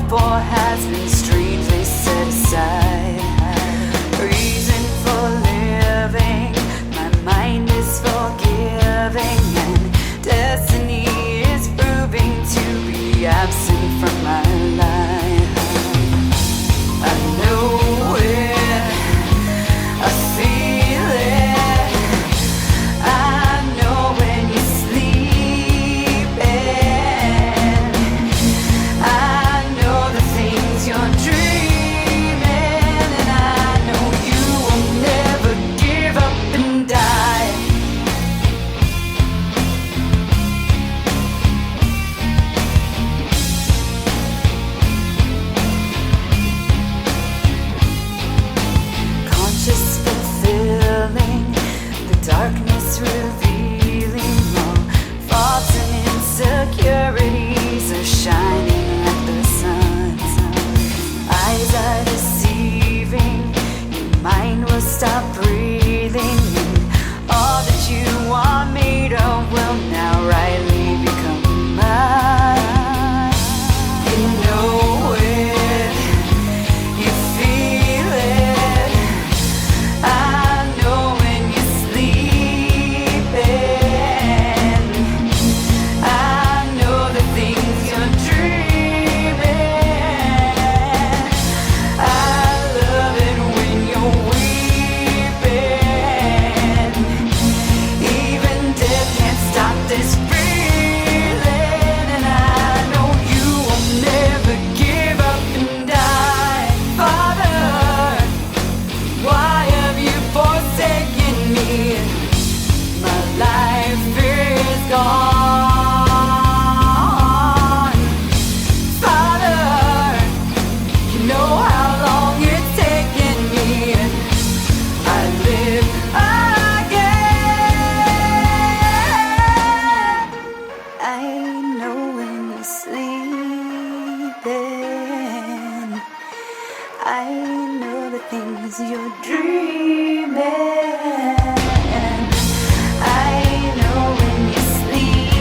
for has been strangely set aside. Reason for living, my mind is forgiving, and destiny is proving to be absent from my life. I know it, I feel it, I know when you're sleeping, I know the things you're dreaming, and I know you will never give up and die. Conscious fulfilling, the darkness revealing all faults and insecurities are shining like the sun. Eyes are deceiving, your mind will stop breathing, and all that you are made of will now rightly become mine. You know it, you feel it, I know when you're sleeping, I know the things you're dreaming, I love it when you're weeping, even death can't stop this feeling, and I know you will never give up and die. Father, why have you forsaken me? My life is gone. Father, you know how long it's taken me. I live again. I know when you're sleeping, I know the things you're dreaming, I know when you're sleeping,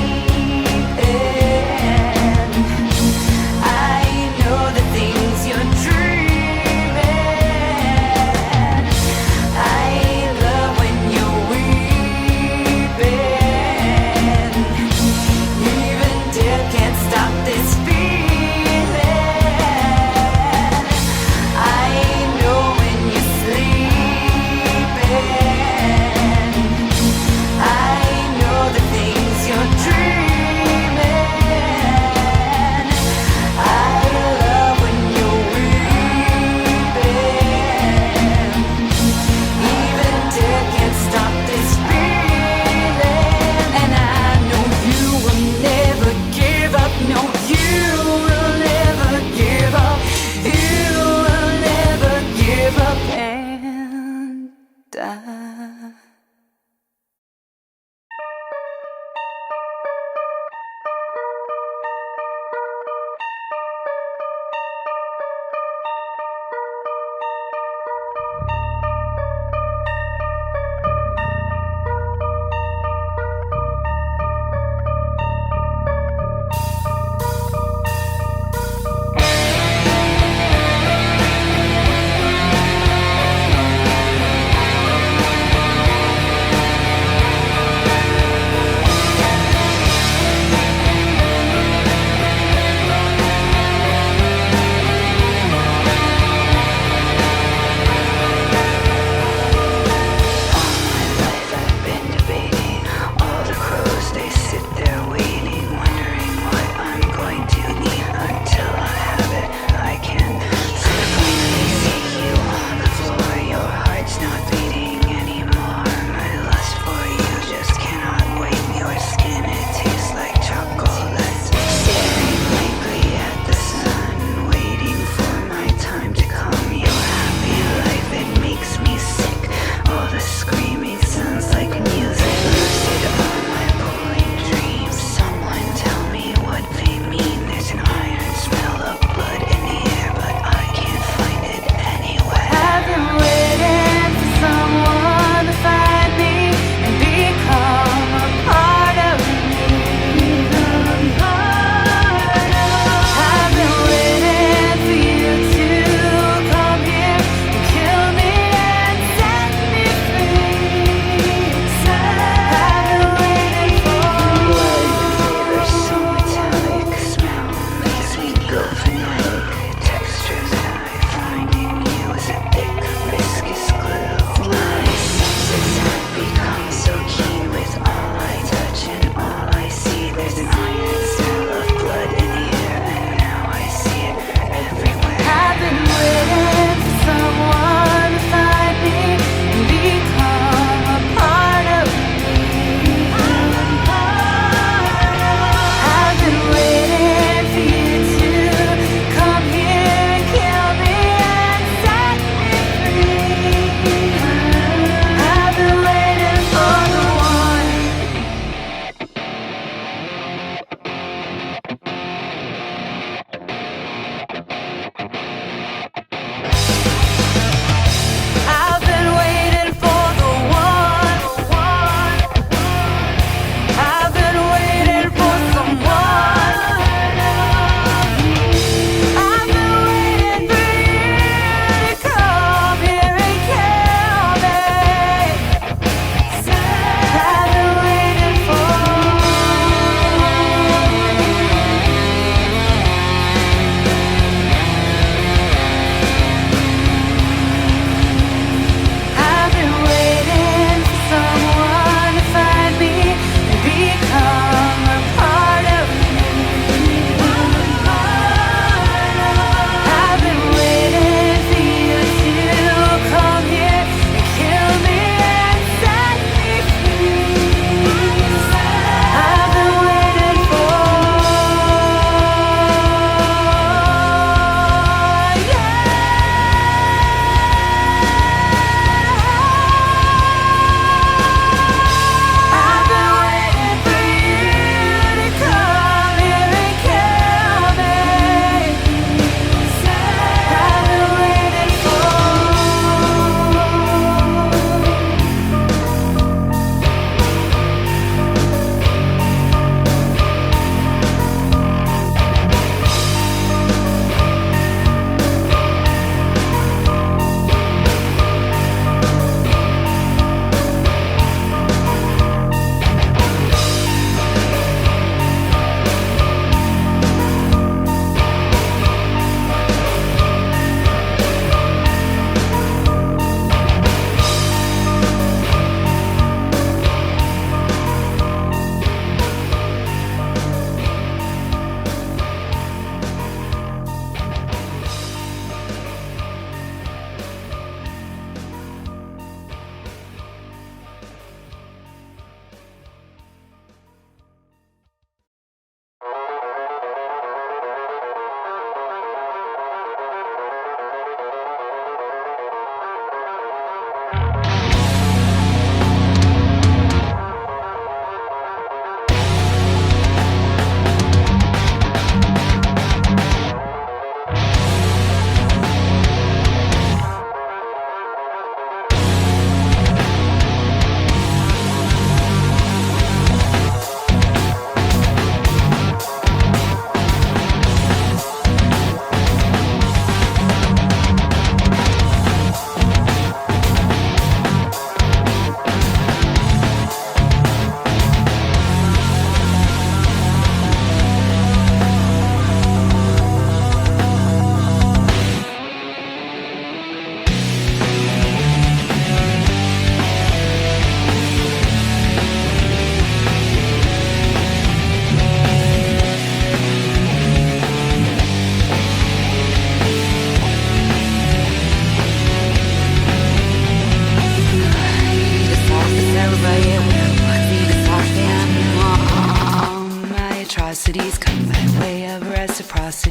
I know the things you're dreaming, I love when you're weeping, even death can't stop this feeling, I know when you're sleeping,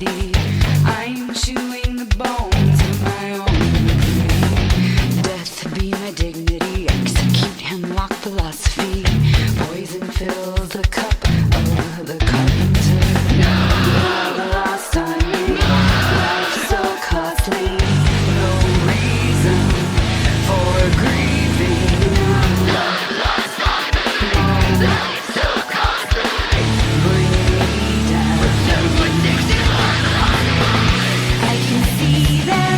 velocity. I'm chewing the bones of my own misery. Death be my dignity, execute hemlock philosophy. Poison fills the cup of the carpenter. Love lost on me, life so costly. No reason for grieving. Love lost on me, life so costly. Bring me down. I can see that.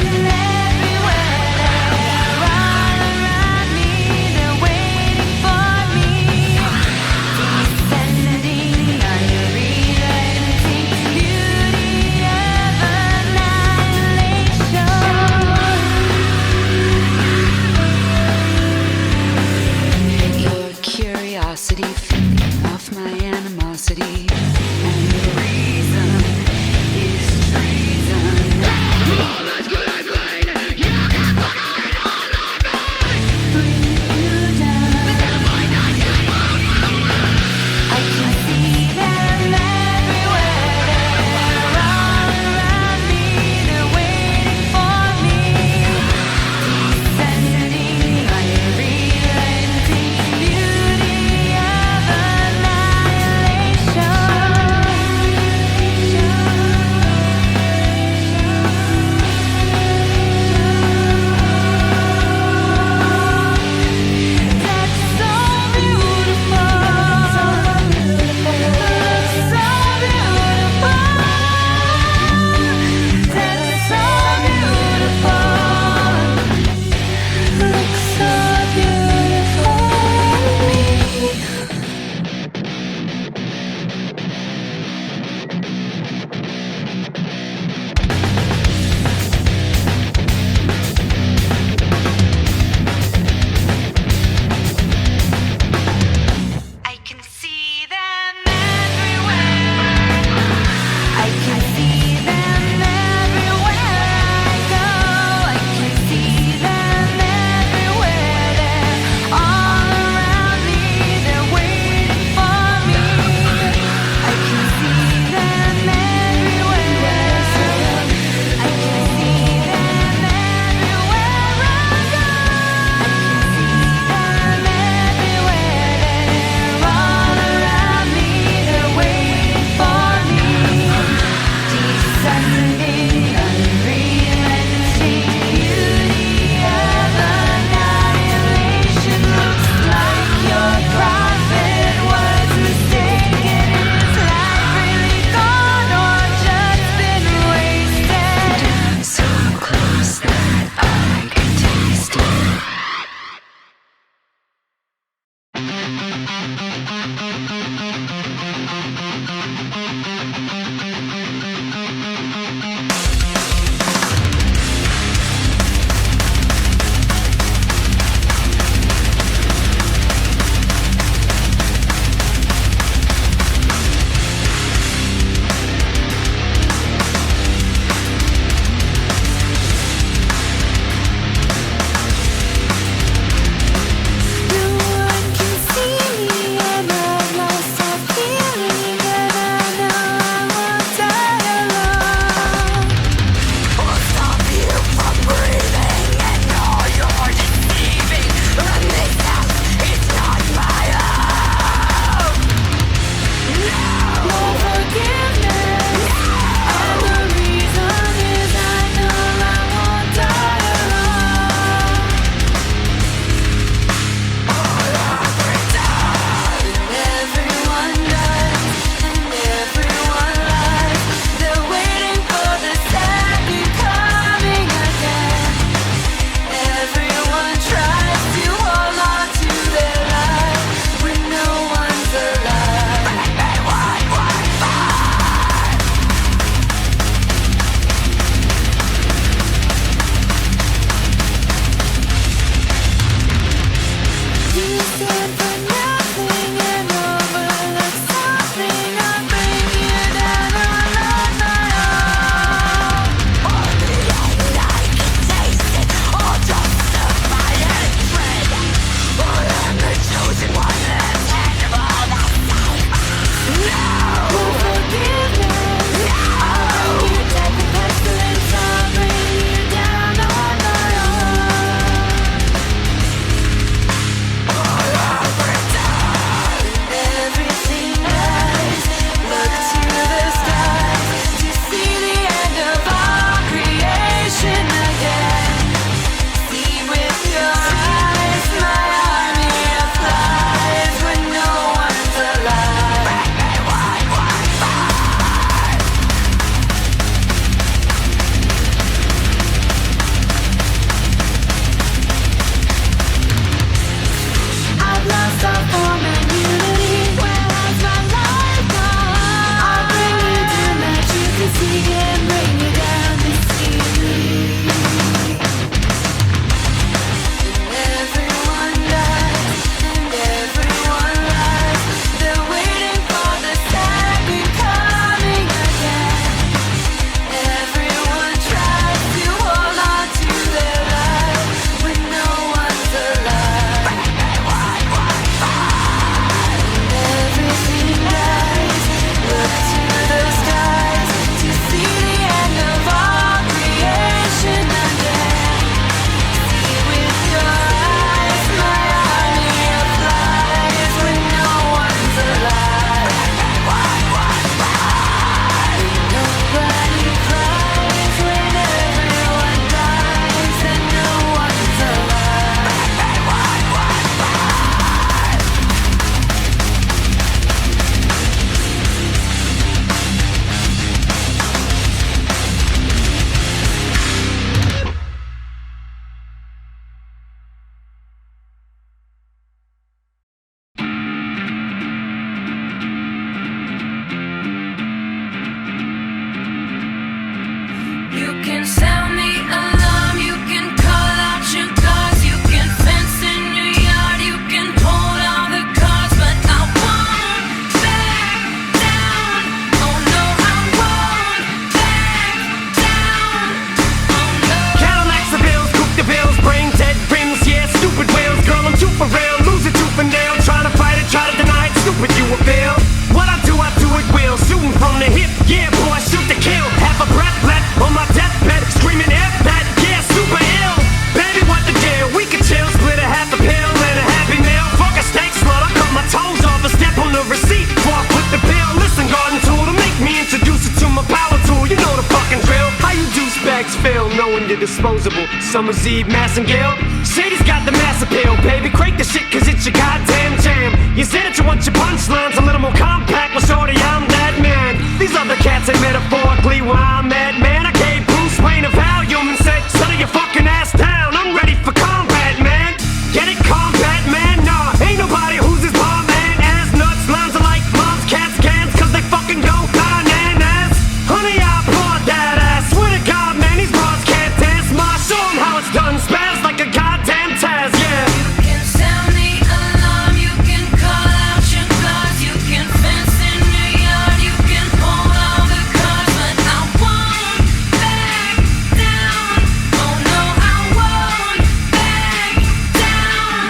much feel knowing you're disposable. Summer's Eve, Mass and Gale. Shady's got the mass appeal, baby. Crank the shit cause it's your goddamn jam. You said that you want your punchlines a little more compact. Well, shorty, I'm that man. These other cats ain't metaphorically where I'm at, man. I gave Bruce Wayne a Valium and said, settle your fucking ass down. I'm ready for combat, man. Get it, combat, man? Nah, ain't nobody who's his bomb, man. Ass nuts, lines are like moms, cats, cans, cause they fucking go bananas. Honey, I applaud that ass. Swear to God, man, these bras can't dance. Ma, show 'em how it's done. Spaz like a goddamn Taz, yeah. You can sound the alarm, you can call out your guards, you can fence in your yard, you can pull all the cards, but I won't back down. Oh no, I won't back down.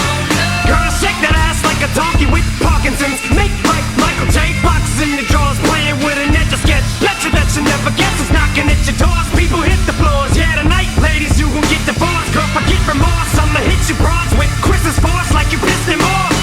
Oh no. Girl, shake that ass like a donkey with Parkinson's. Make like Michael J. Boxes in the drawers, playing with an etch a sketch. Betcha that you never guess it's knocking at your doors. People hit the floors, yeah, tonight, ladies, you gon' get divorced. Girl, forget remorse, I'ma hit you broads with Chris's force like you pissed him off.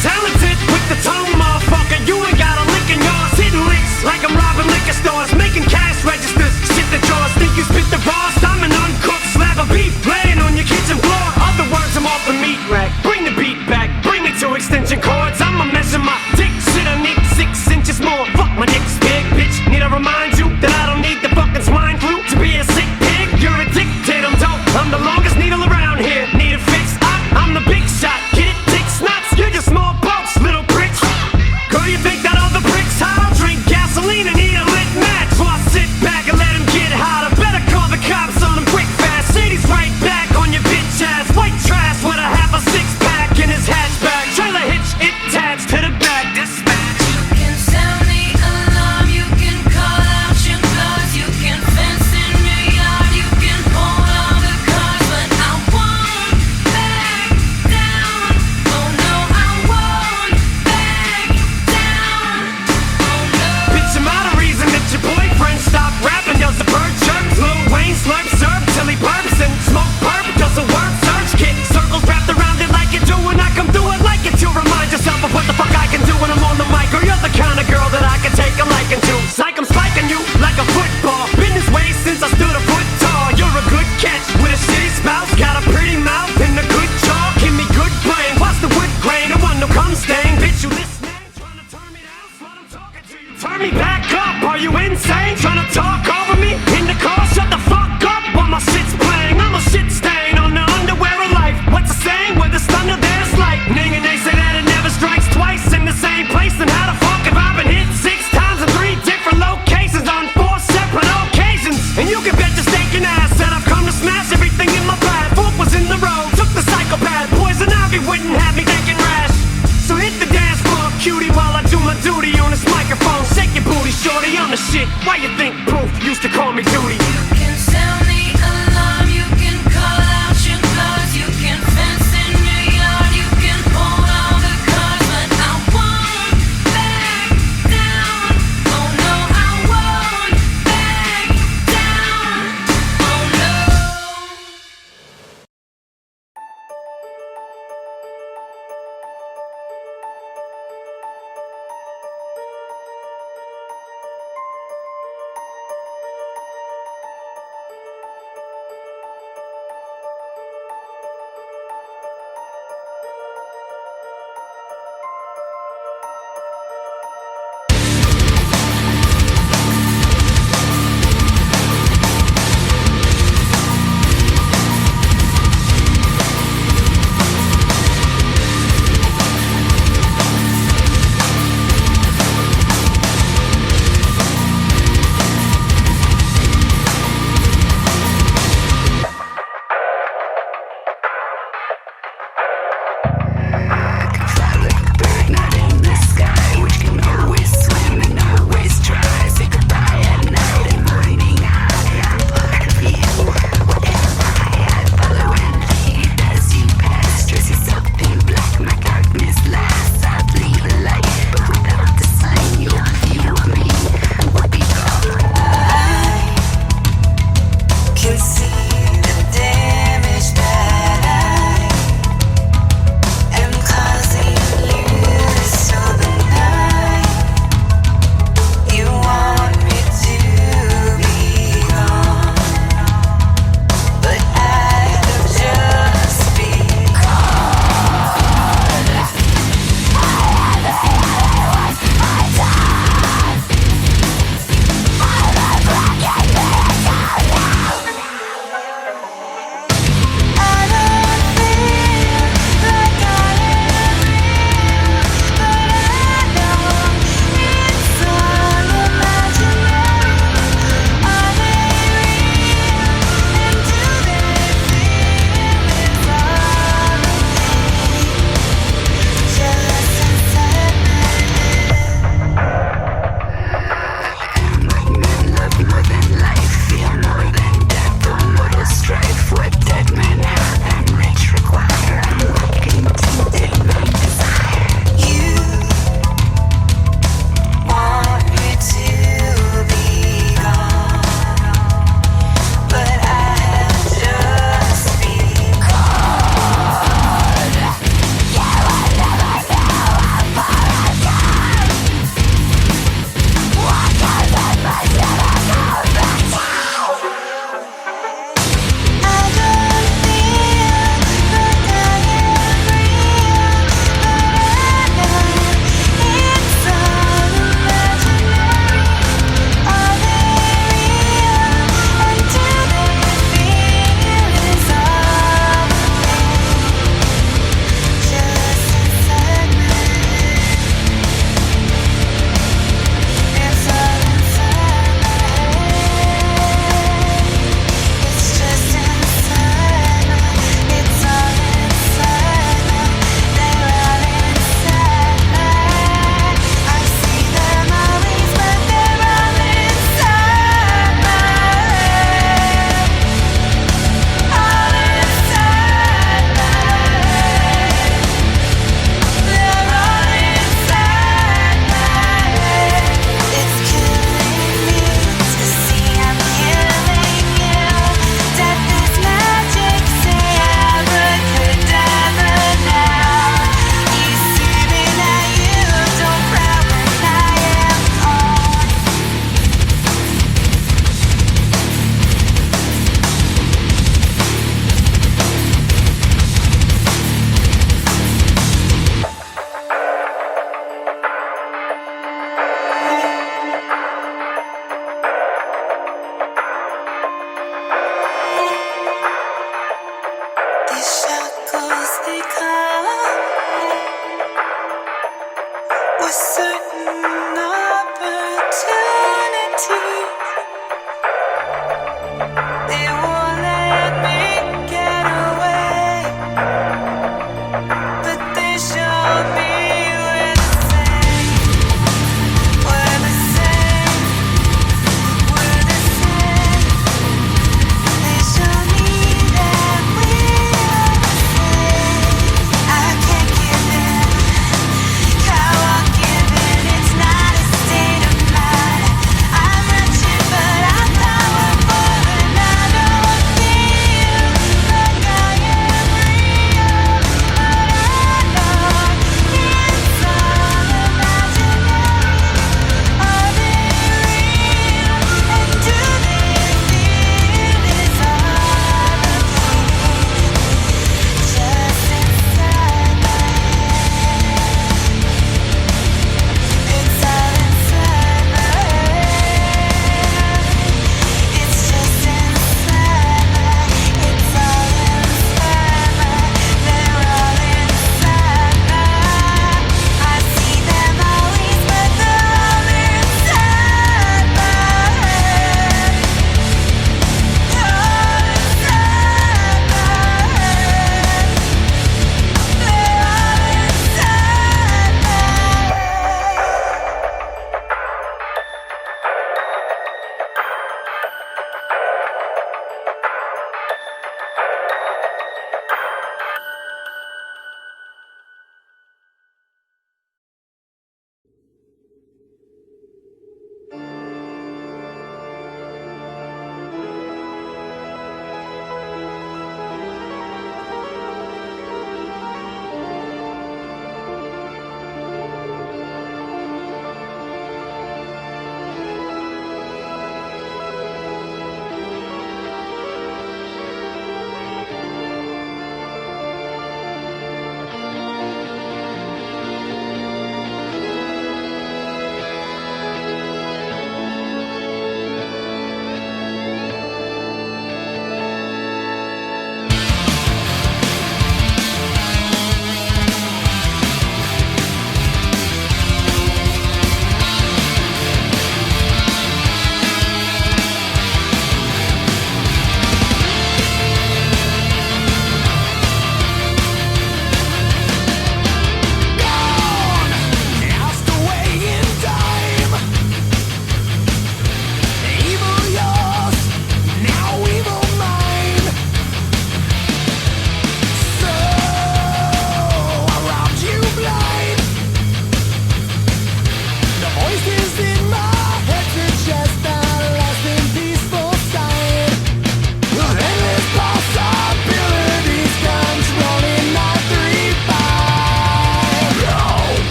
Talented with the tone, motherfucker, you ain't got a lick in yours. Hitting licks like I'm robbing liquor stores, making cash registers, shit the drawers. Think you spit the raw, I'm an uncooked slab of beef laying on your kitchen floor. Other words, I'm off the meat rack. Bring the beat back, bring me to extension cords. I'ma measure my dick, shit, I need 6 inches more. Fuck my dick's big, bitch. Need I remind you that I don't need the fucking swine flu to be a sick pig? You're addicted, I'm dope. I'm the longest needle around here. Need a fix? I'm the big shot. Get it, dick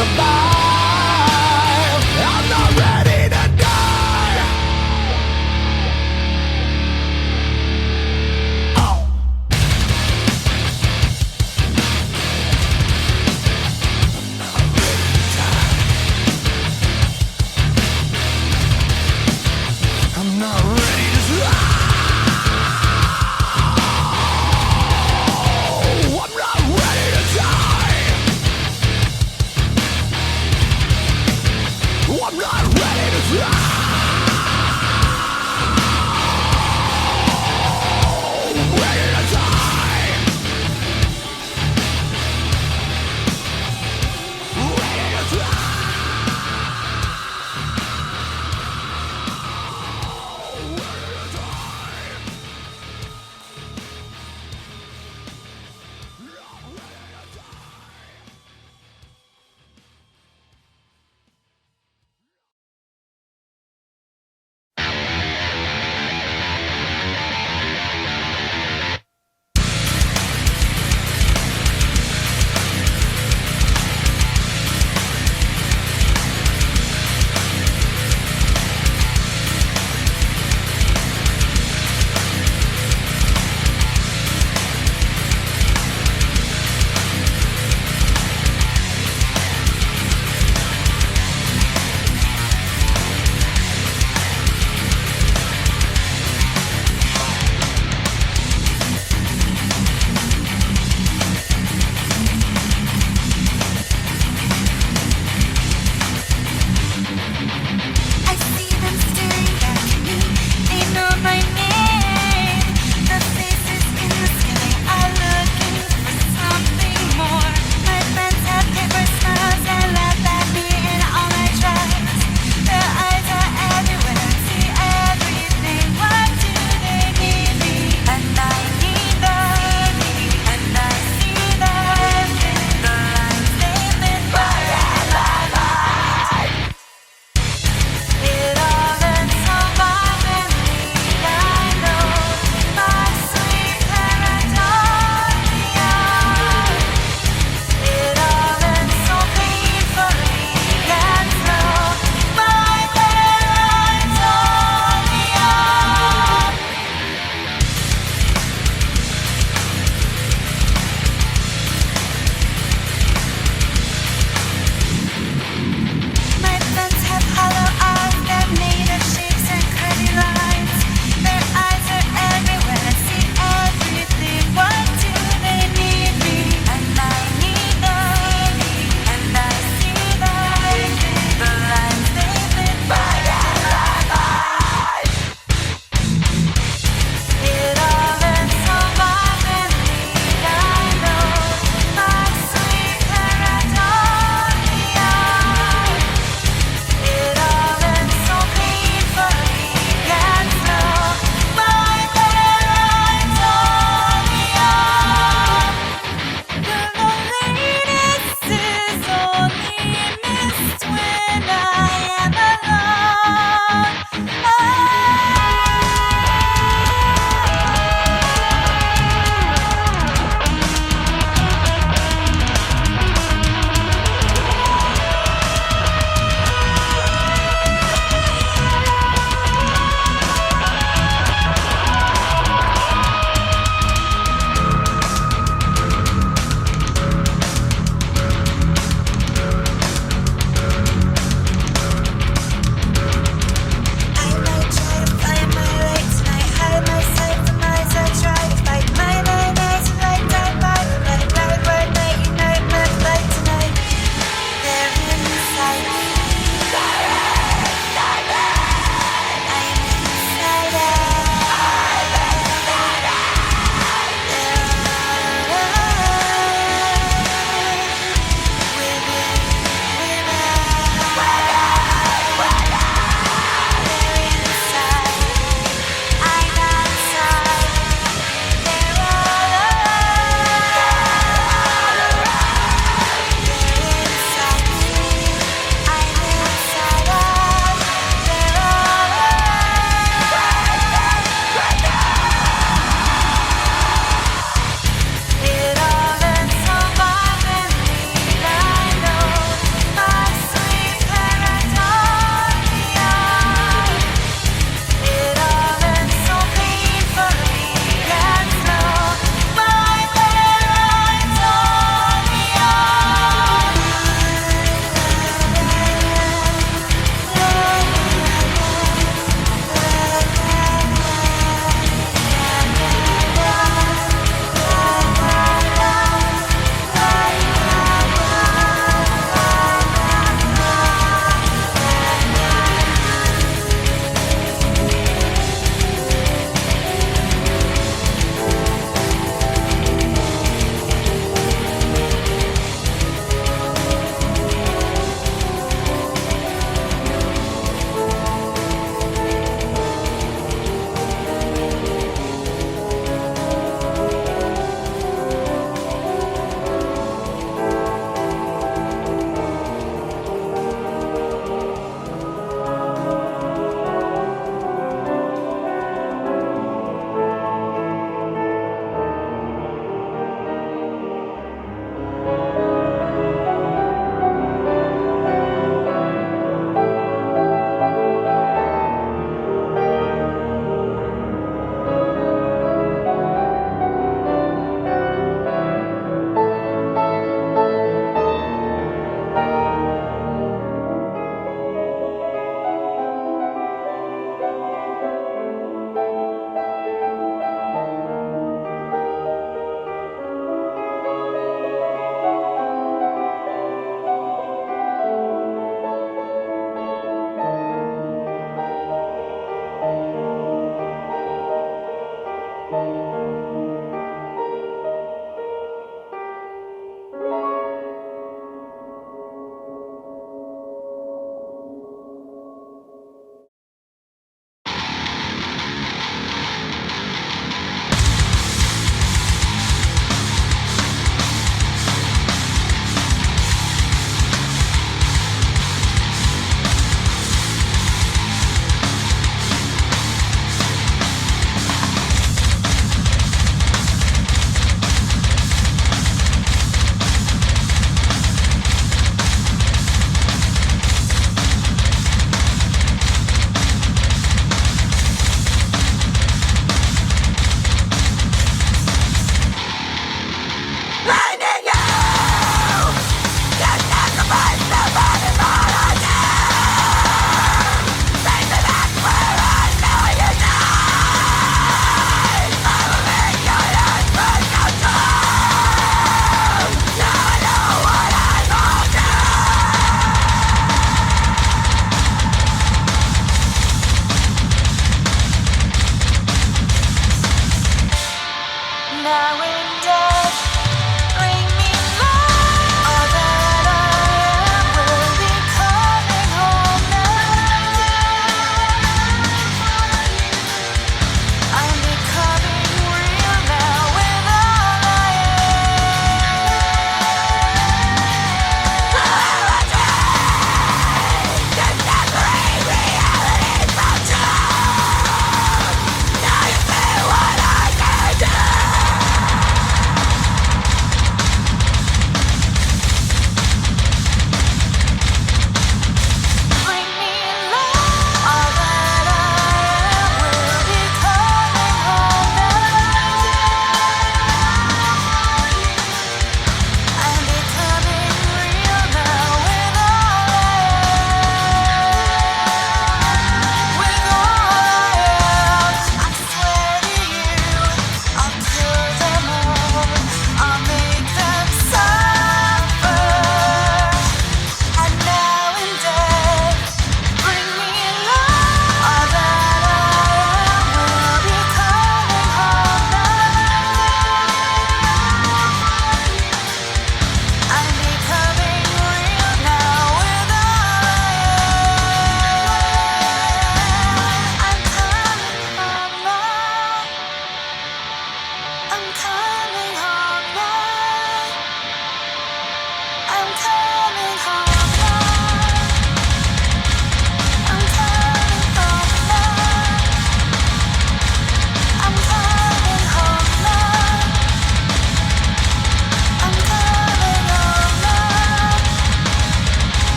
survive. I'm not ready to die. Oh. I'm not ready to die. I'm not ready to die.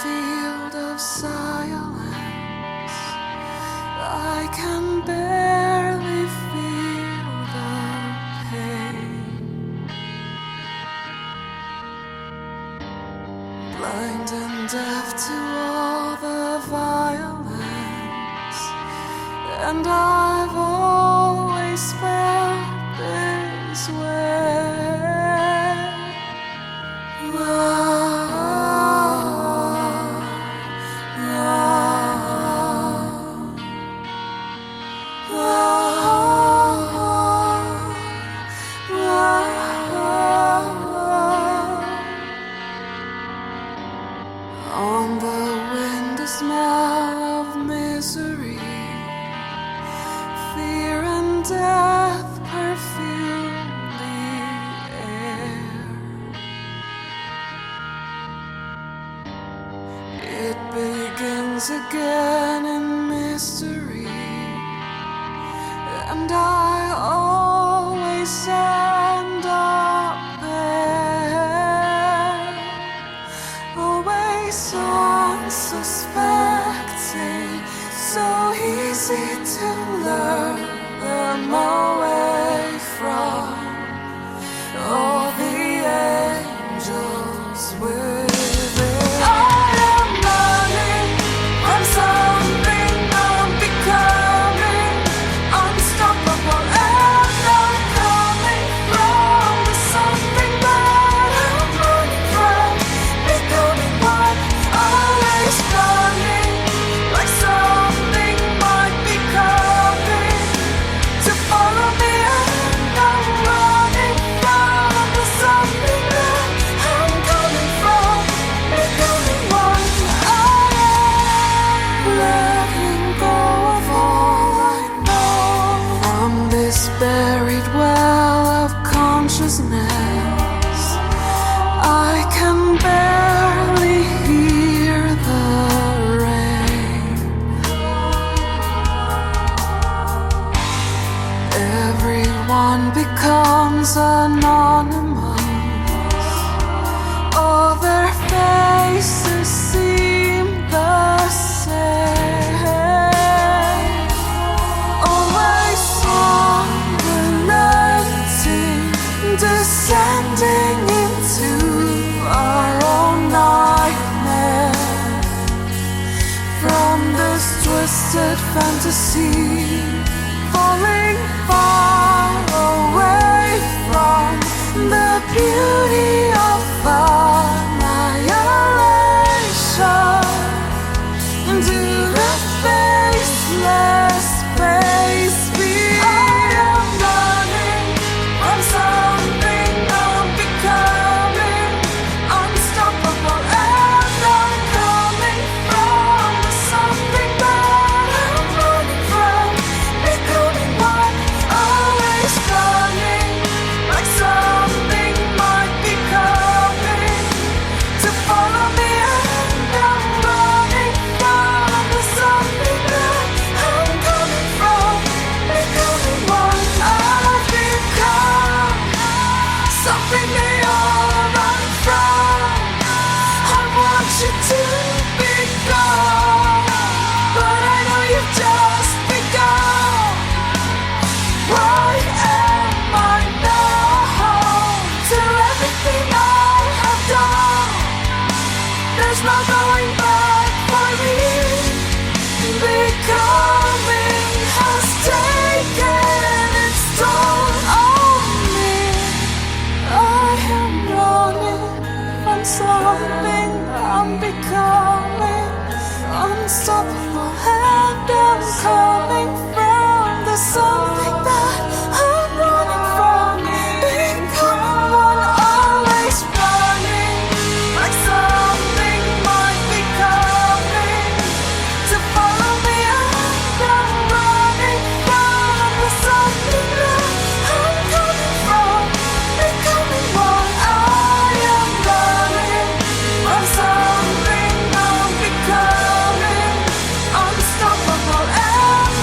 field of silence. I can barely feel the pain. Blind and deaf to all the violence, and I've always felt this way. On the wind, a smell of misery, fear and death perfume the air. It begins again in mystery, and I always end up there, always unsuspecting, so easy to lure them away from all the angels within. I am running from something I'm becoming, unstoppable, and I'm coming from the something that I'm running from, becoming one, always running like something might be coming to follow me, and I'm running from the something that I'm coming from, becoming one. I am letting go of all I know from this buried well of consciousness. I can barely hear the rain. Everyone becomes anonymous. All their faces seem the same. Always unrelenting, descending into our own nightmare. From this twisted fantasy, falling far away from the beauty of annihilation, into the faceless space beyond. I am running from something I'm becoming, unstoppable, and I'm coming from the something that I'm running from, becoming one, always running like something might be coming to follow me, and I'm running from the something that I'm coming from, becoming one. I've become something they all run from. I want you to be gone, but I know you've just begun. Why am I now to everything I have done? There's no going back for me. Becoming has taken its toll on me. I am running from something I'm becoming, unstoppable, and I'm coming from the something that I'm running from, becoming one, always running like something might be coming to follow me, and I'm running from the something that I'm coming from, becoming one. I am running from something I'm becoming, unstoppable, and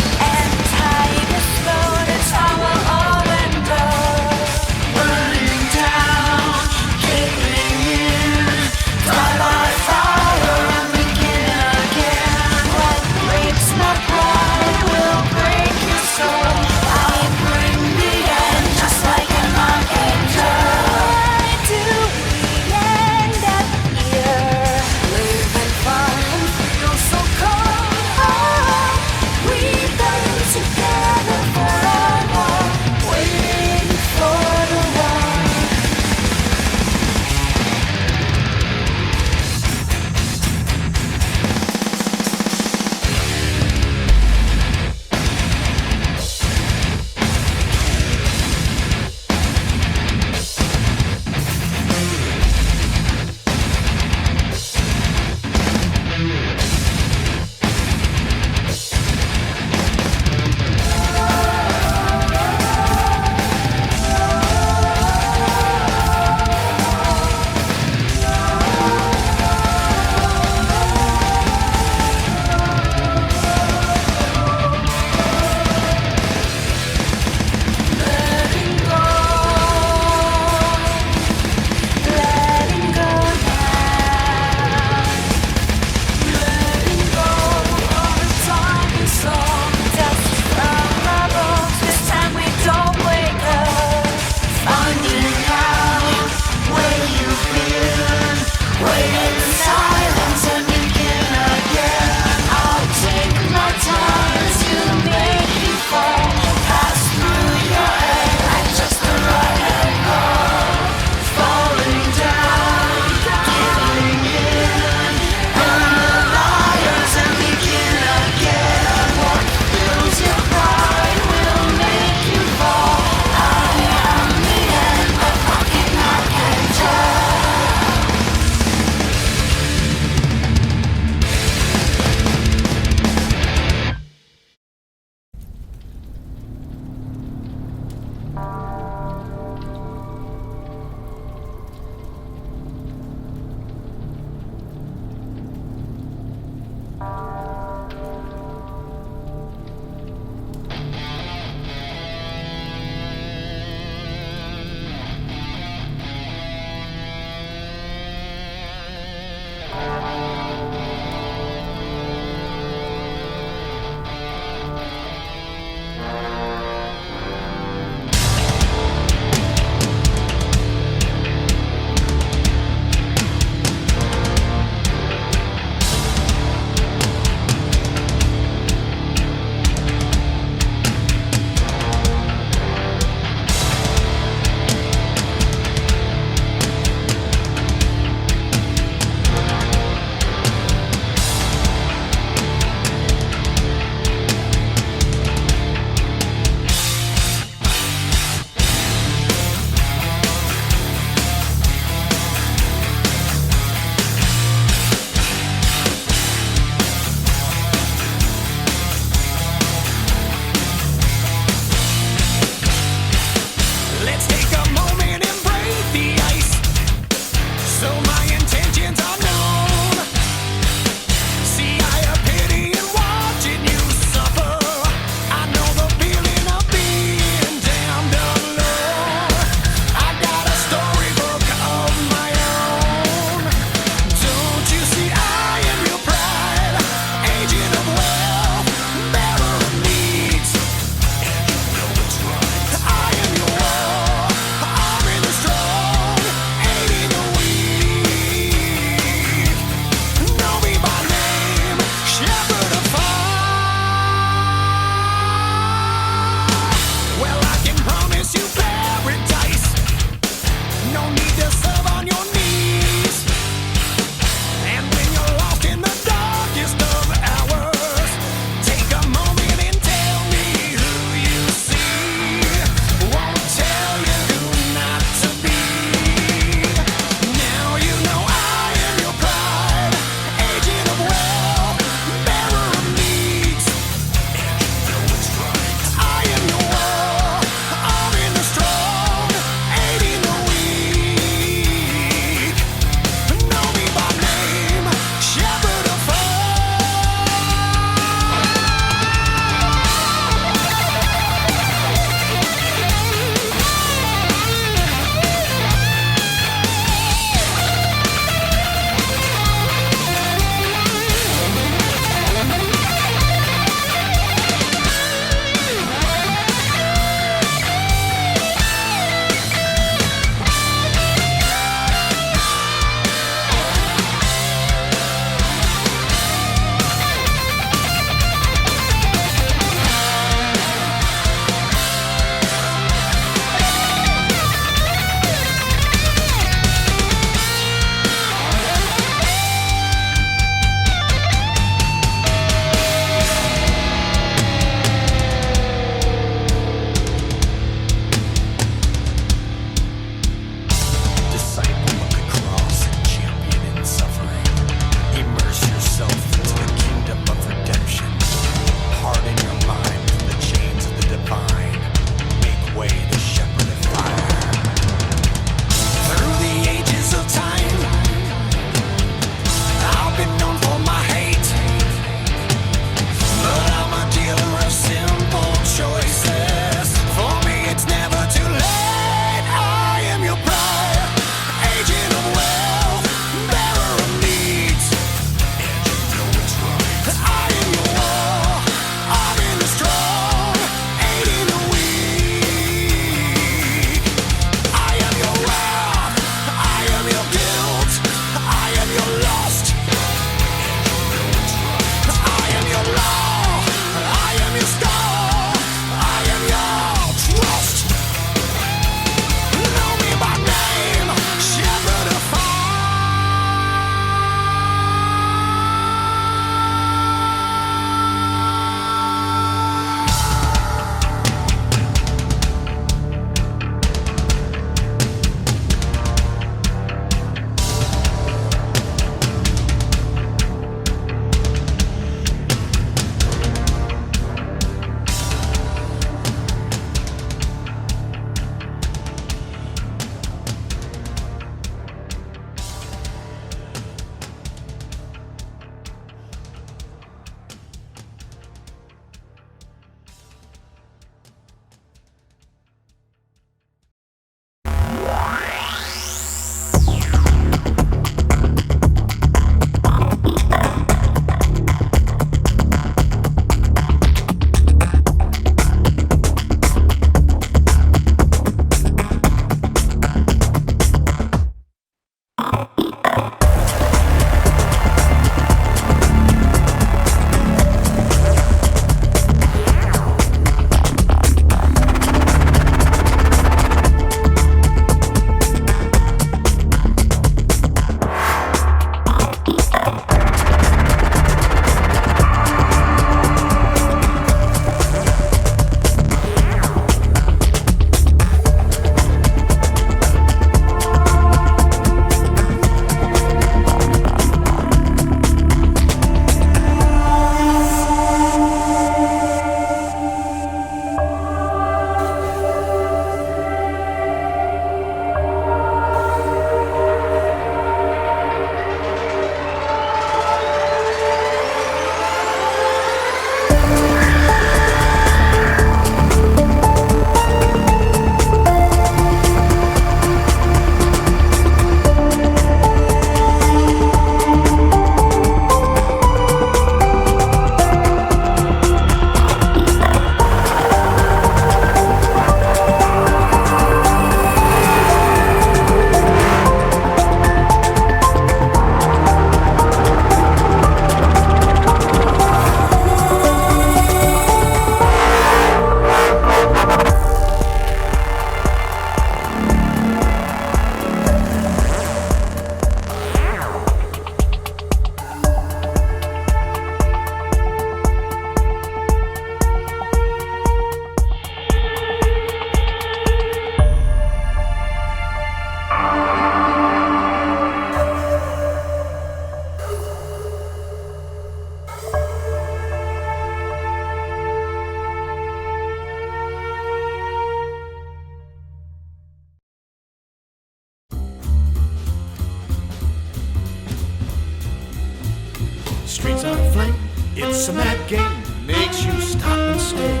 streets are aflame. It's a mad game, makes you stop and stare.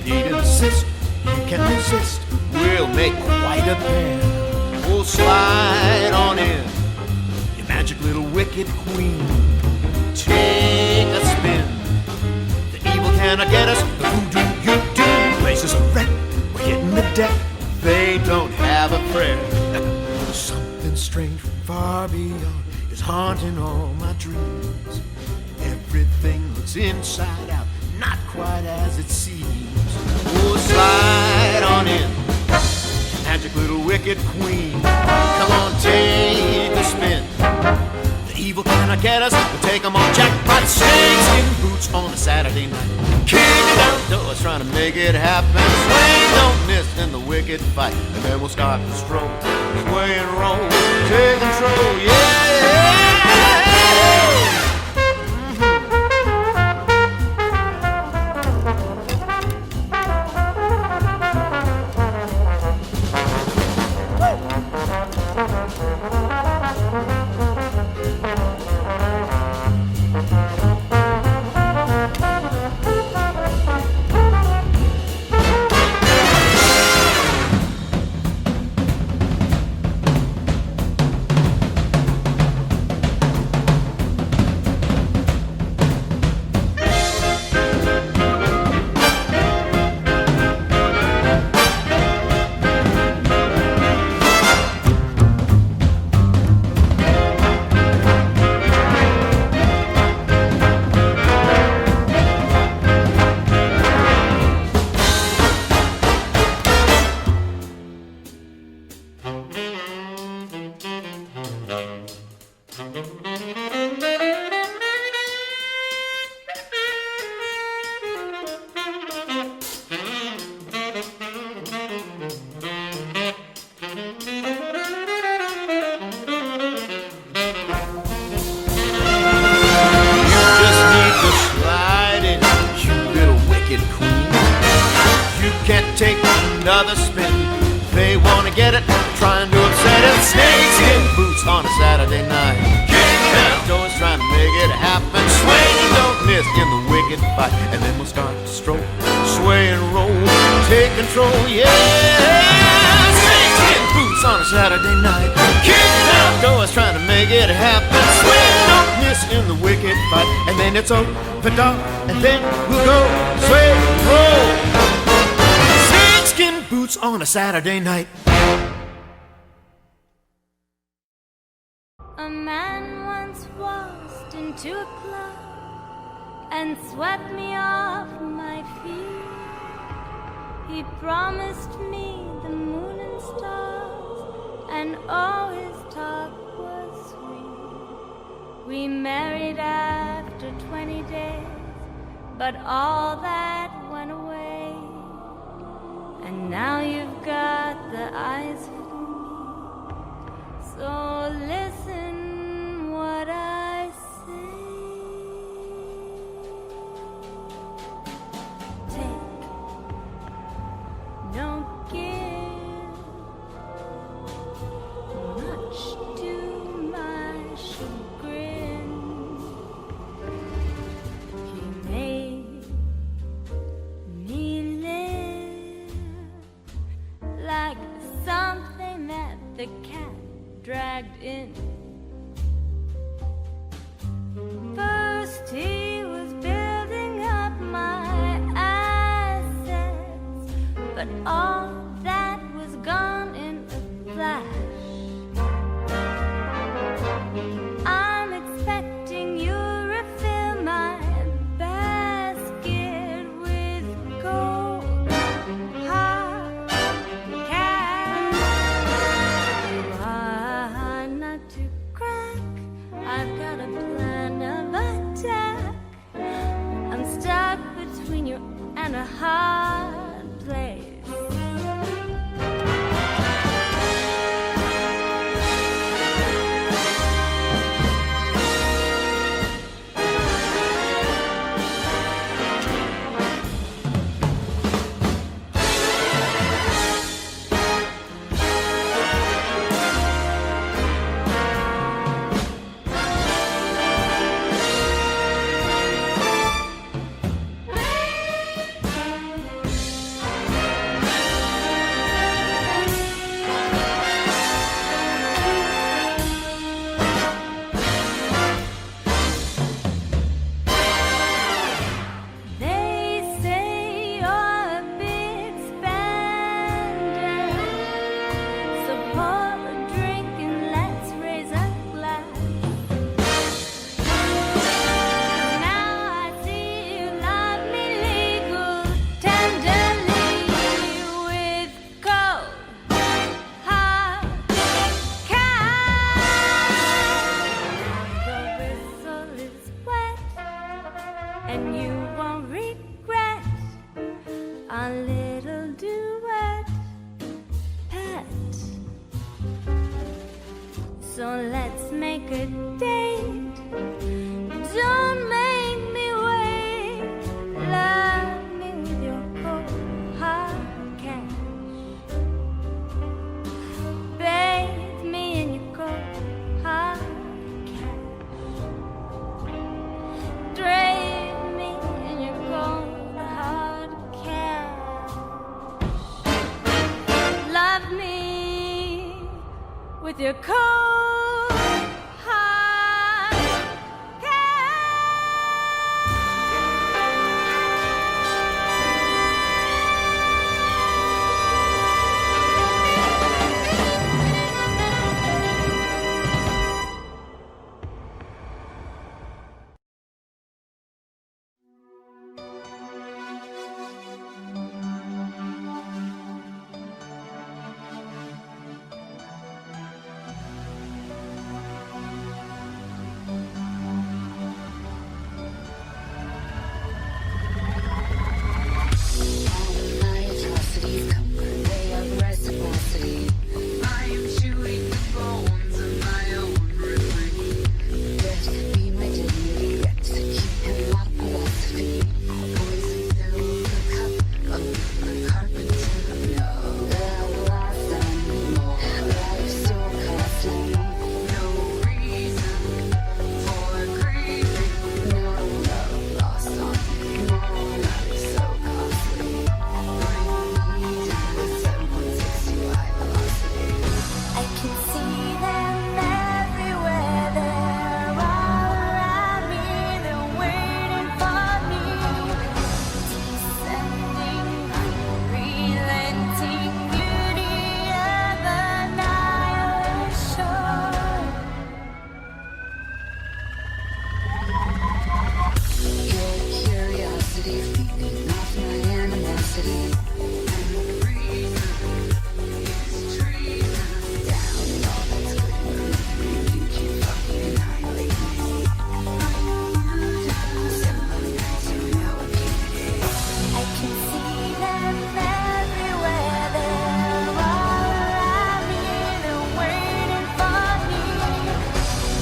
Need an assist, you can resist. We'll make quite a pair. We'll slide on in, you magic little wicked queen. Take a spin. The evil cannot get us. The voodoo you do. Places are wrecked. We're hitting the deck. They don't have a prayer. Something strange from far beyond is haunting all my dreams. Everything looks inside out, not quite as it seems. We'll slide on in, magic little wicked queen. Come on, take a spin. The evil cannot get us. We'll take them on jackpot. Snakeskin boots on a Saturday night. Kicking down doors, trying to make it happen. Swing, don't miss in the wicked fight. And then we'll start to stroll, sway and roll, take control, yeah. Another spin, they wanna get it, trying to upset it. Snakes in boots on a Saturday night. Kicking down doors, trying to make it happen. Swing, don't miss in the wicked fight. And then we'll start to stroll, sway and roll, take control, yeah. Snakes in boots on a Saturday night. Kicking down doors, trying to make it happen. Swing, don't miss in the wicked fight. And then it's over, dark, and then we'll go, sway, roll. Skin boots on a Saturday night. A man once waltzed into a club and swept me off my feet. He promised me the moon and stars, and all his talk was sweet. We married after 20 days, but all that went away. And now you've got the eyes for me, so listen what I say. Take, don't give, much to my chagrin. He made me like something that the cat dragged in. First he was building up my assets, but all that was gone in a flash. I'm expecting you to refill my basket with gold, hard cash. Hard not to crack. I've got a plan of attack. I'm stuck between you and a hard place. date. Don't make me wait. Love me with your cold hard cash. Bathe me in your cold hard cash. Drape me in your cold hard cash. Love me with your cold hard My atrocities come with way of reciprocity. I am chewing the bones of my own ruin. Death be my dignity, execute hemlock philosophy. Poison fill the cup of the carpenter. No, the last animal, life so costly. No reason for grieving. No love lost on me. No love so costly. Bring me down to 7.62 high velocity. I can see them everywhere. They're all around me. They're waiting for me. Descending, unrelenting beauty of annihilation. Your curiosity feeding off my animosity. And the reason is treason. Down with all that's good and groovy. You keep fucking annihilating me. Undone. 7.92 now repeated. I can see them everywhere. They're all around me. They're waiting for me.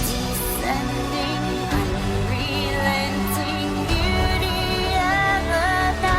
Descending, unrelenting beauty of annihilation.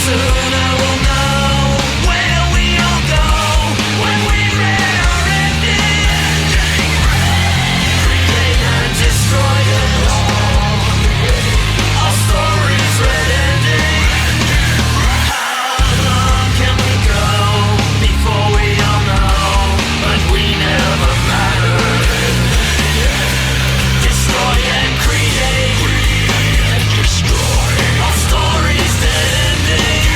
Soon I will know where we all go when we read our ending. Create and destroy it all. Our story's red ending. How long can we go before we all know? But we never mattered. Destroy and create. Our story's dead ending.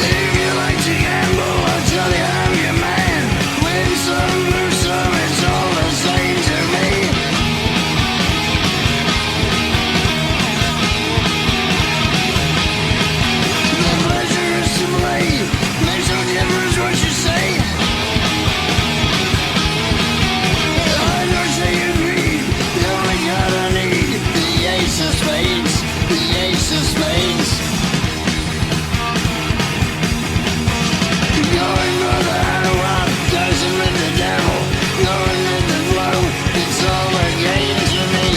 If you like to gamble, I'll tell you I'm your man. Win some, lose some, it's all the same to me. The pleasure is to play. Makes no difference what you say. I don't say you agree. The only card I need, the ace of spades, the ace of spades. Going for the high rock, dancing with the devil, going with the flow, it's all a game to me.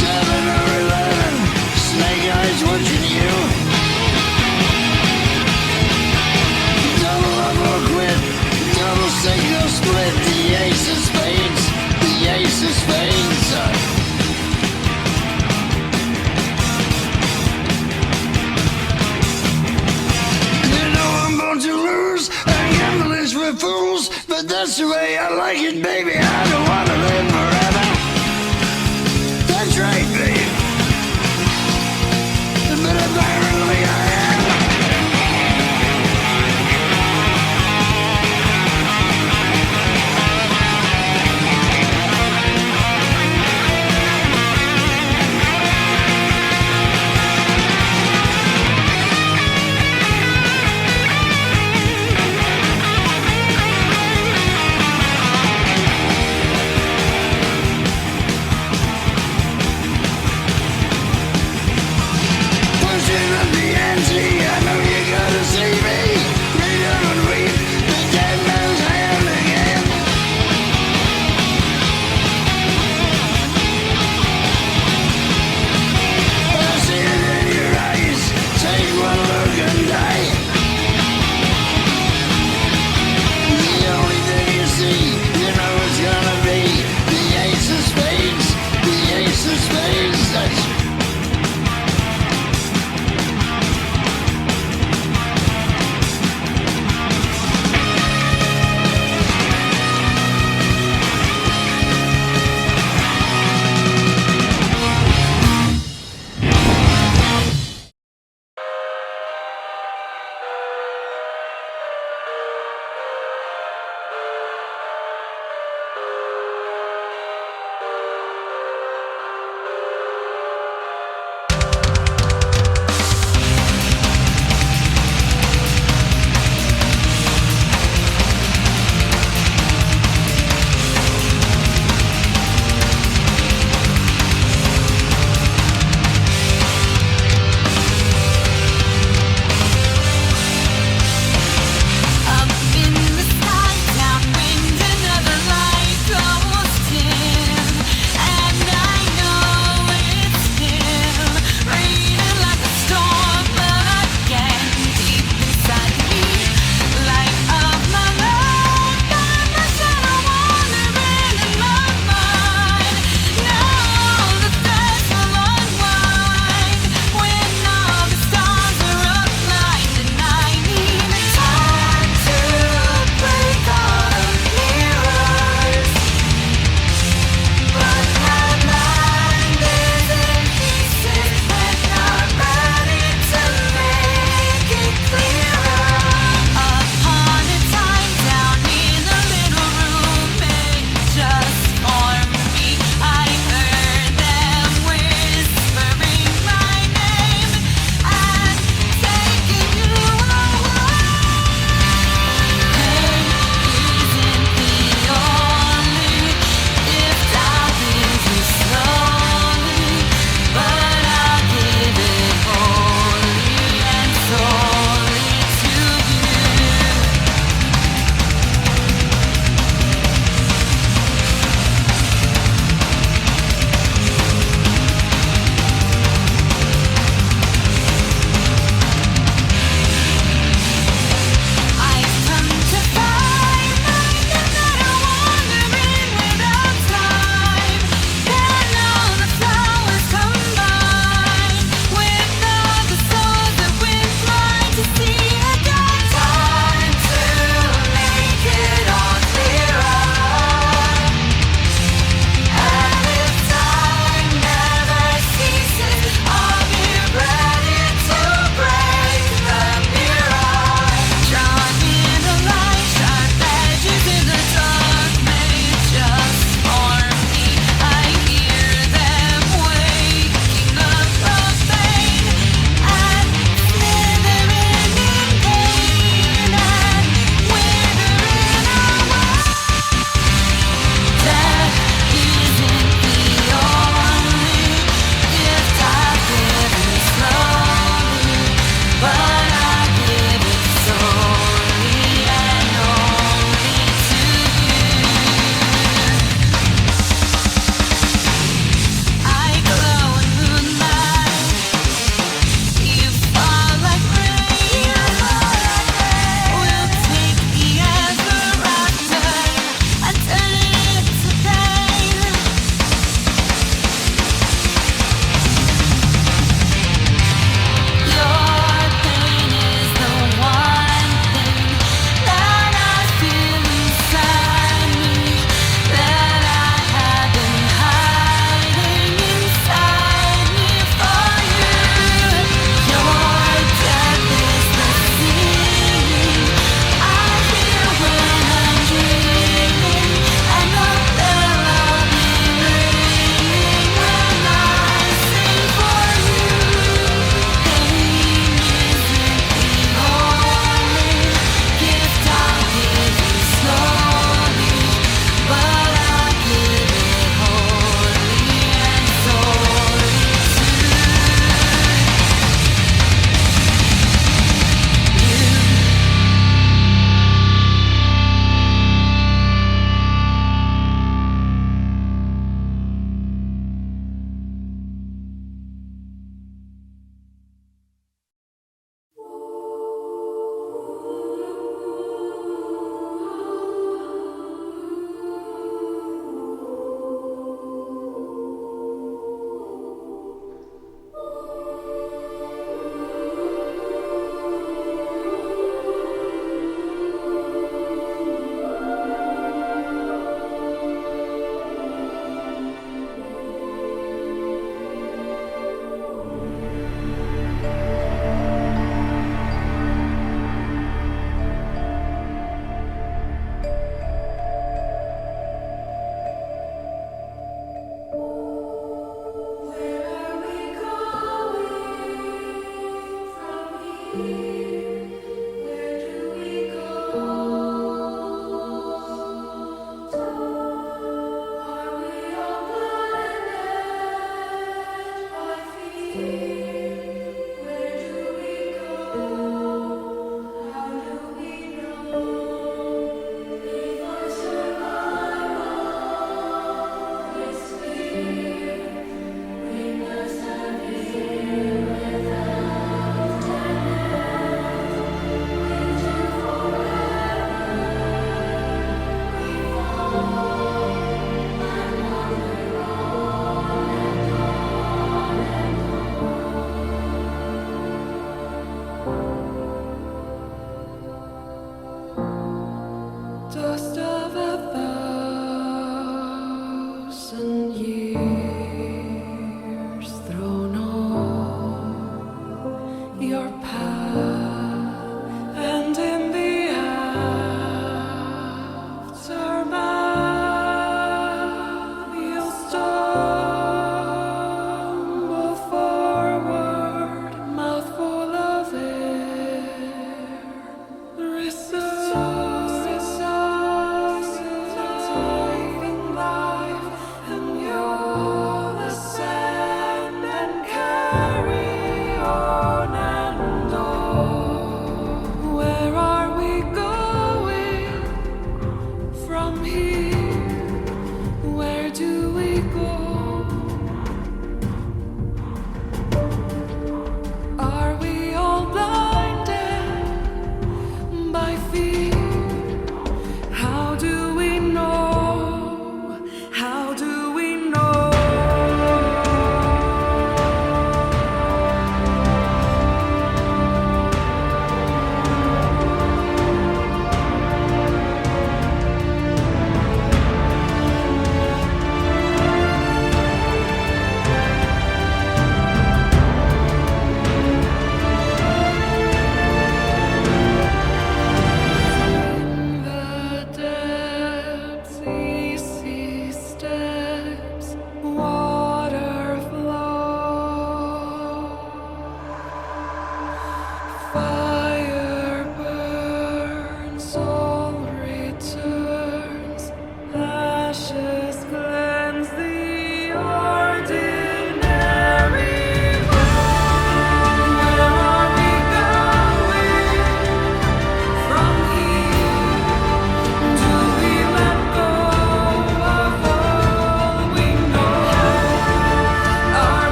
7 or 11, snake eyes watching you. Double up or quit, double single split, the ace of spades, the ace of spades. You know I'm born to lose, and gamble is for fools, but that's the way I like it, baby. I don't wanna live forever. That's right, babe. But apparently I am.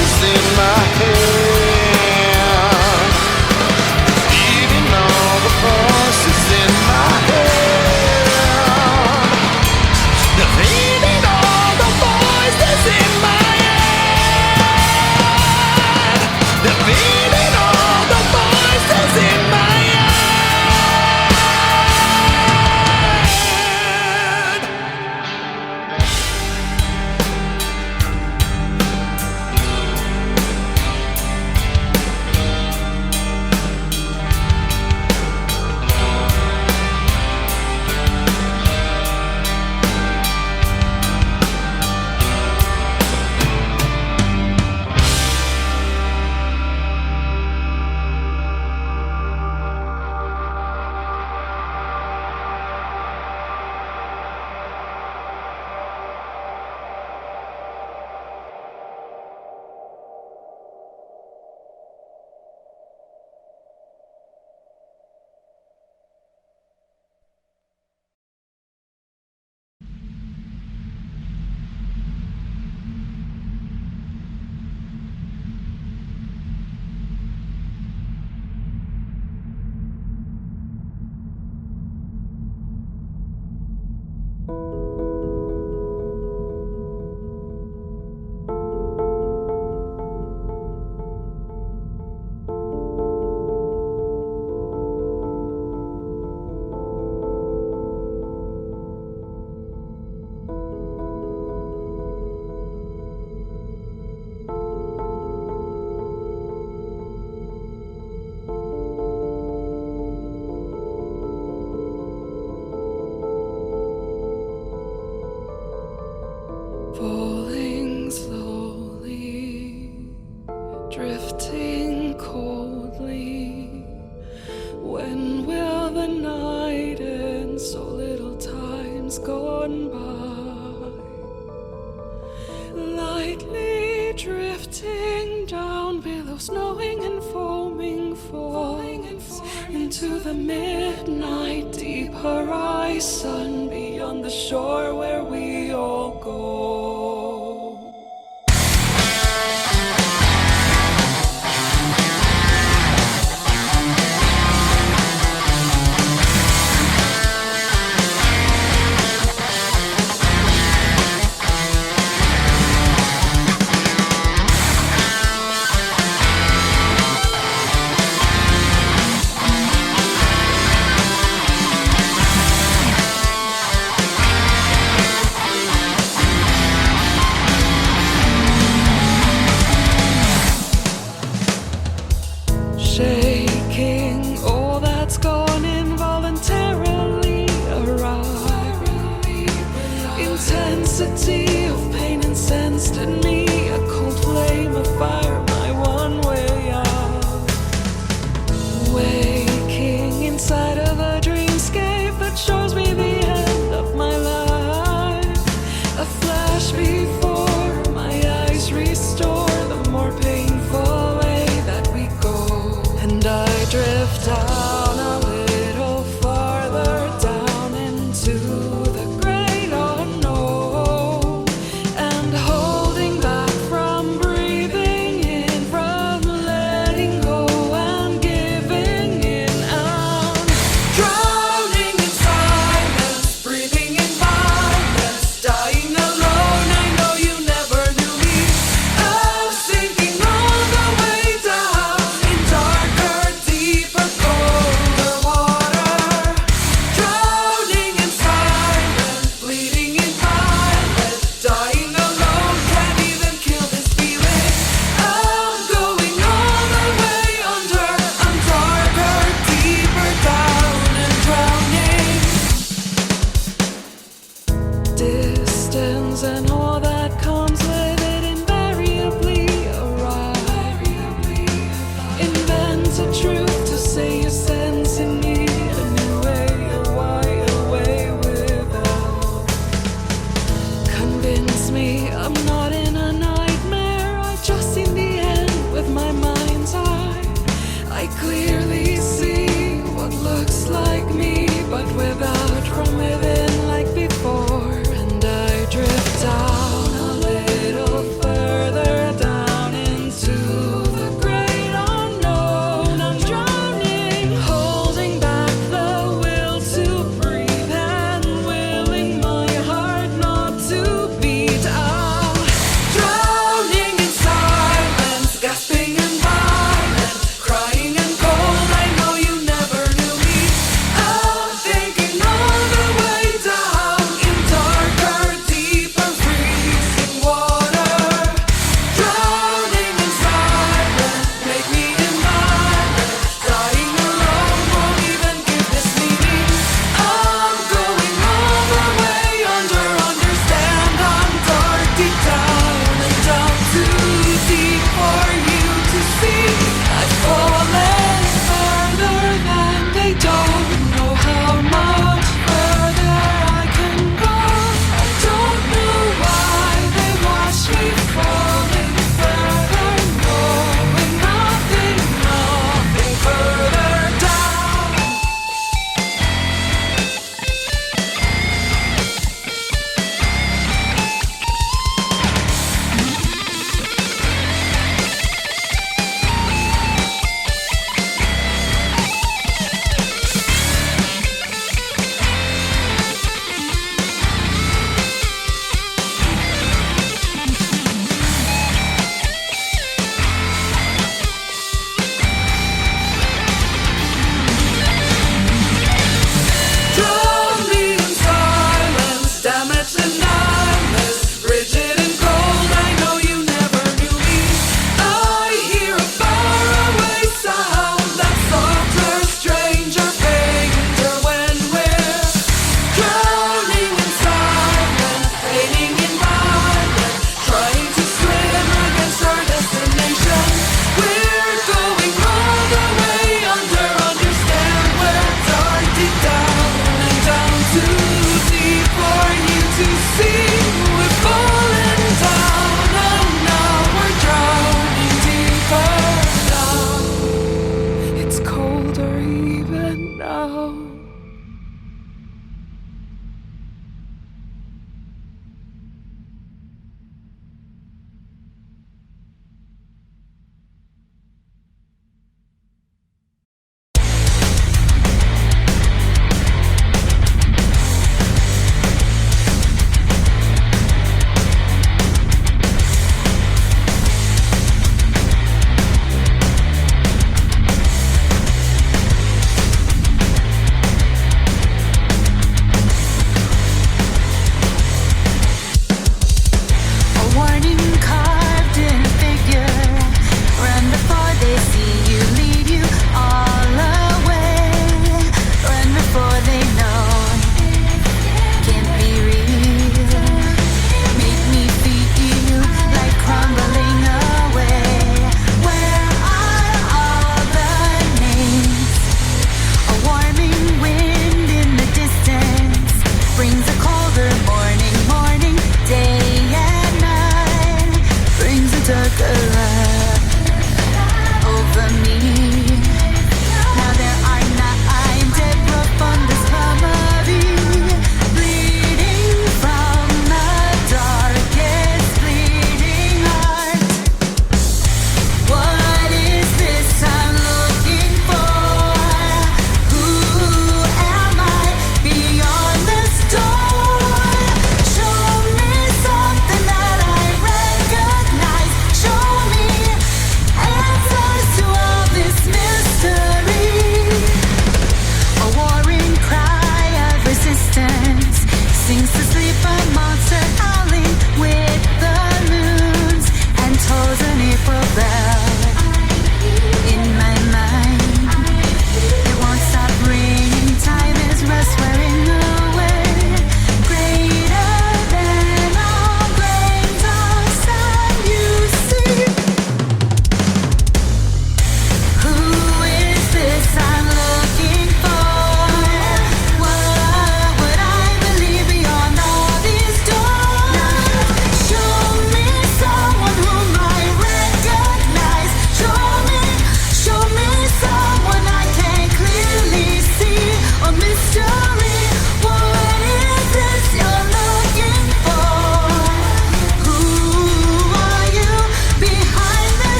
voices in my head, defeating all the voices in my head, defeating all the voices in my head, defeating all the voices in my head. Falling slowly, drifting coldly. When will the night end? So little time's gone by. Lightly drifting down billows, knowing and foaming, falling into the midnight deep horizon beyond the shore where we all go. Shaking, all that's gone involuntarily arrive. Intensity of pain incensed in me, a cold flame of fire, my one way out. Waking inside of a dreamscape that shows me the end of my life. A flash before my eyes restore the more painful way that we go. And I drift down a little farther down into the great unknown, and holding back from breathing in, from letting go and giving in. I'm drowning in silence, breathing in violence, dying alone. I know you never knew me. I'm sinking all the way down in darker, deeper, colder water. Drowning in silence, bleeding in violence, dying alone. Can't even kill this feeling. I'm going all the way under. I'm darker, deeper down and drowning. Distance and all that comes with it invariably arrive. Invent a truth to say your sense in me, a new way, a wide away without. Convince me I'm not in a nightmare. I've just seen the end with my mind's eye. I clearly see what looks like me, but without from within like before. And I drift out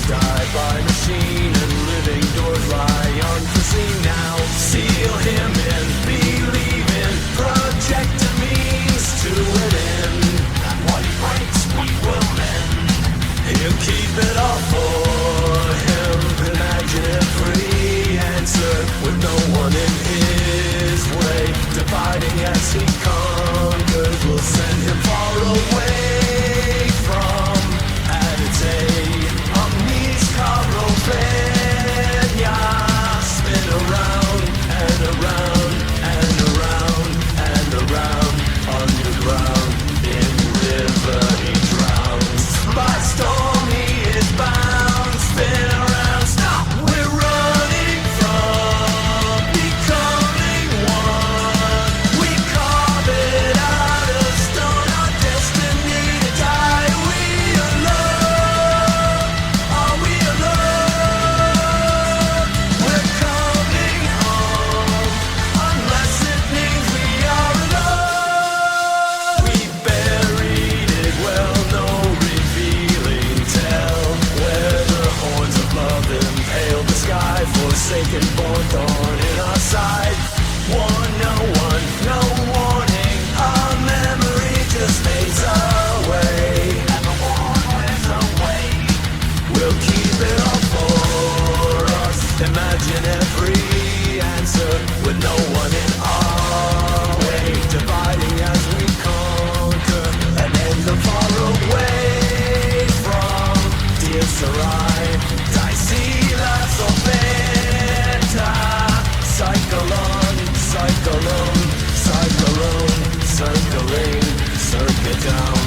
died by machine and living doors lie unforeseen now. Seal him in, believe in, project a means to an end. And what he breaks, we will mend. He'll keep it all for him. Imagine a free answer with no one in his way. Dividing as he conquers, we'll send him far away from Aditei. Spin around and around and around and around. Underground, in river he drowns. By storm he is bound. Spin around, stop, we're running from becoming one. We carve it out of stone, our destiny to die. We alone, are we alone? We're coming home, unless it means we are alone. We buried it well, no revealing tell, where the horns of love impale the sky, forsaken, born thorn in our side. Warn no one, no warning, our memory just fades away. And the war wears away. We'll keep it all for us. Imagine every answer with no one in our way. Dividing as we conquer and end the far away from dear Sarai. Dicey laughs of Beta. Cyclone, cyclone, cyclone, circling, circuit down.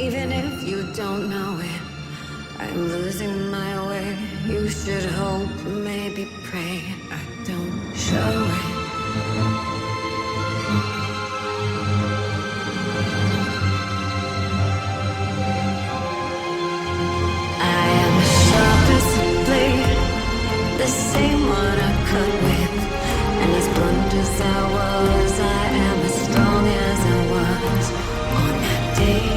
even if you don't know it. I'm losing my way. You should hope, maybe pray I don't show it. I am sharp as a blade, the same one I cut with. And as blunt as I was, I am as strong as I was on that day.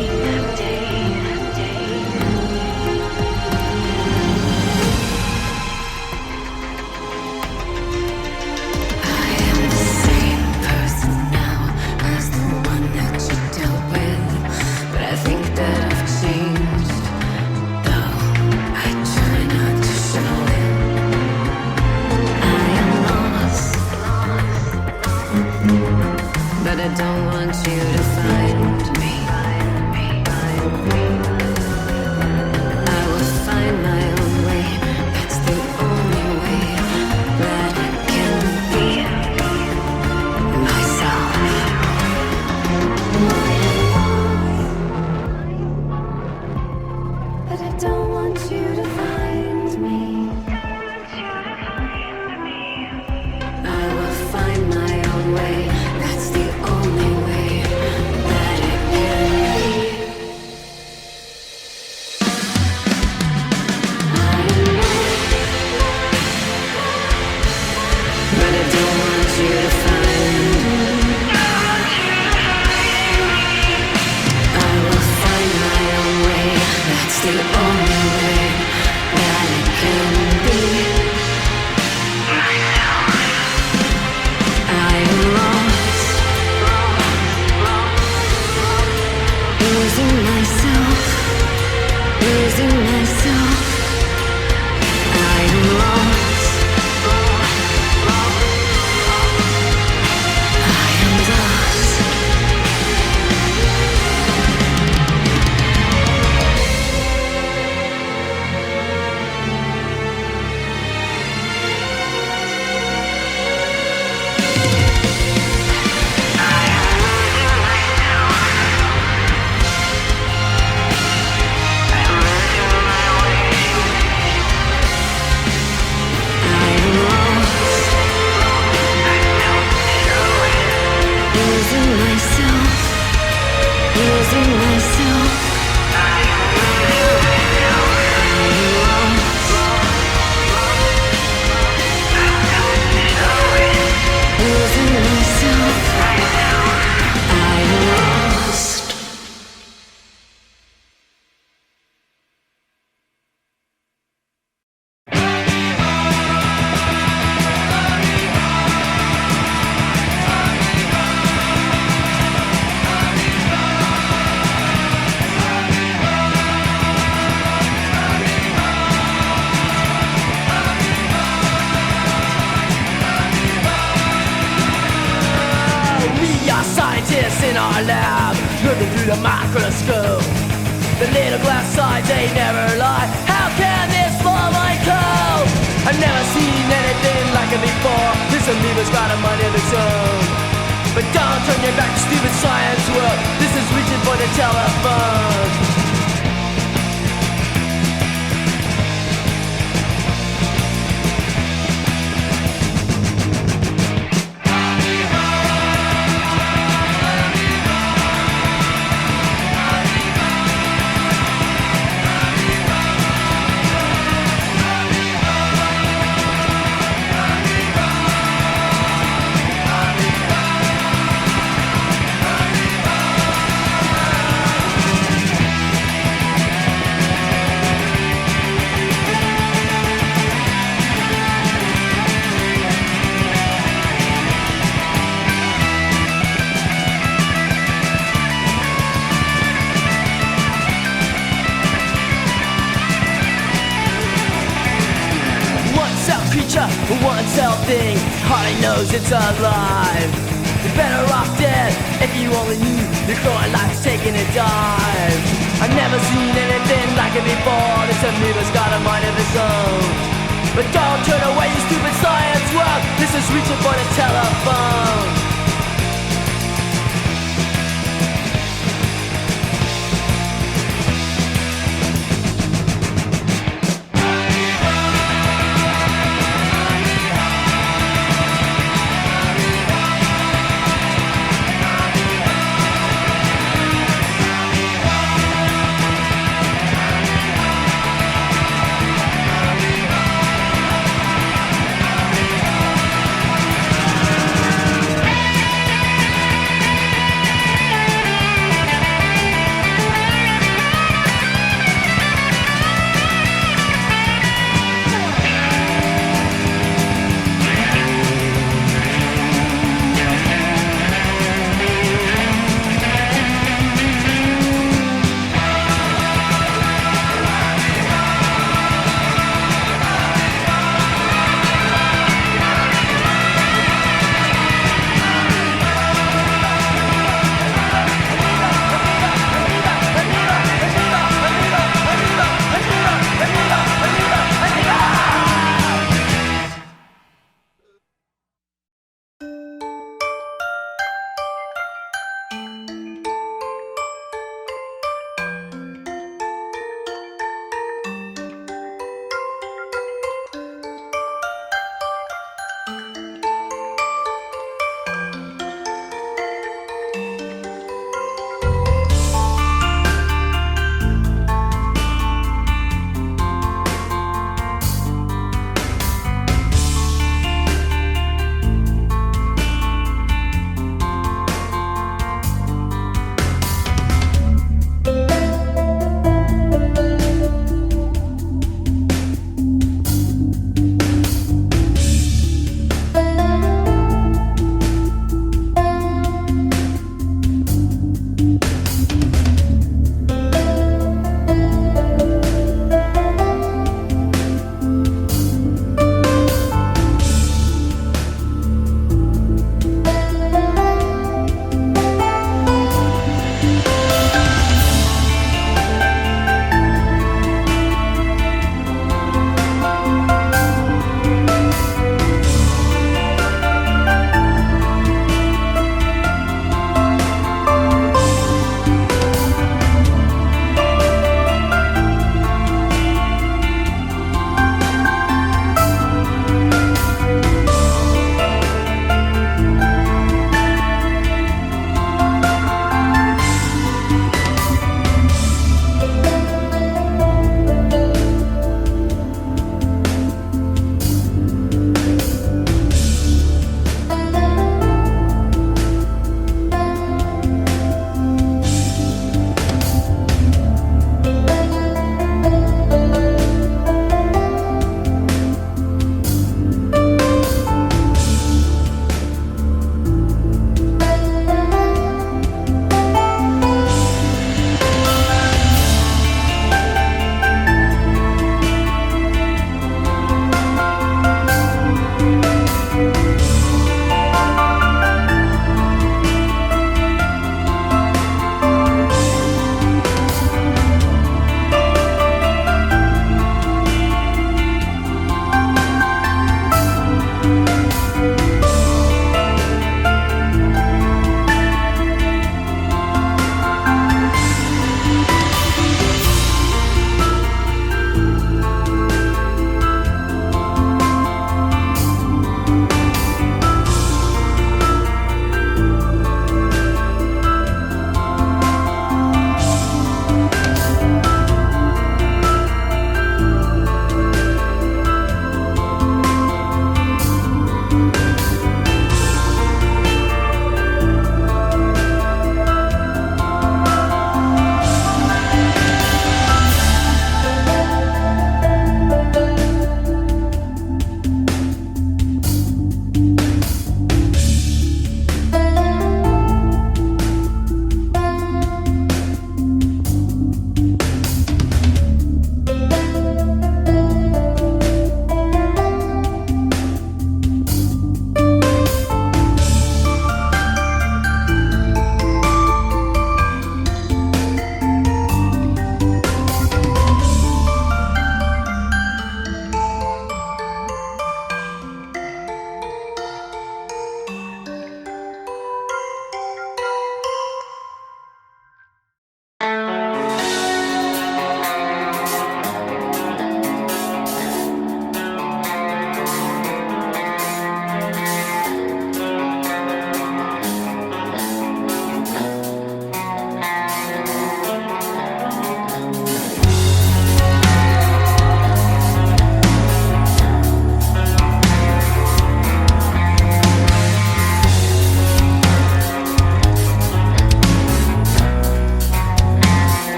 I don't want you to find me. I will find my own way. That's the only way that I can be myself. But I don't want you to find me. I will find my own way. That's the only way that it can be. But I don't want you to find me. I will find my own way. That's the only way that it can be. I am lost. Losing myself, losing myself. I am lost. I am lost. Losing myself, losing myself. I am lost. Losing myself. I am lost. We are scientists in our lab, looking through the microscope. The little glass sides, they never lie. How can this small mind cope? I've never seen anything like it before. This amoeba's got a mind of its own. But don't turn your back to stupid science world. This is reaching for the telephone. One cell thing, hardly knows it's alive. You're better off dead if you only knew your growing life's taking a dive. I've never seen anything like it before. This amoeba's got a mind of its own. But don't turn away, you stupid science world. This is reaching for the telephone.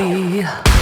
be.